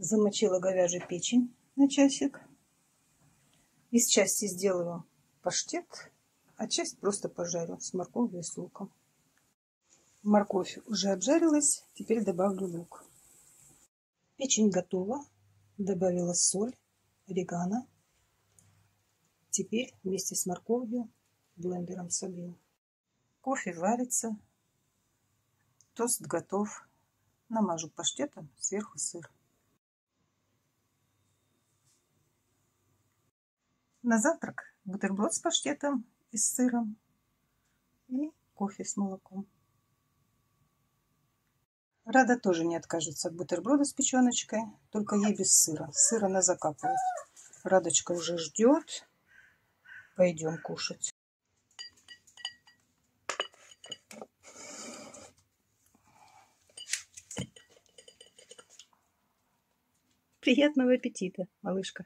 Замочила говяжью печень на часик. Из части сделаю паштет, а часть просто пожарю с морковью и с луком. Морковь уже обжарилась, теперь добавлю лук. Печень готова. Добавила соль, орегано. Теперь вместе с морковью блендером собью. Кофе варится. Тост готов. Намажу паштетом, сверху сыр. На завтрак бутерброд с паштетом и с сыром и кофе с молоком. Рада тоже не откажется от бутерброда с печеночкой, только ей без сыра. Сыр она закапывает. Радочка уже ждет. Пойдем кушать. Приятного аппетита, малышка.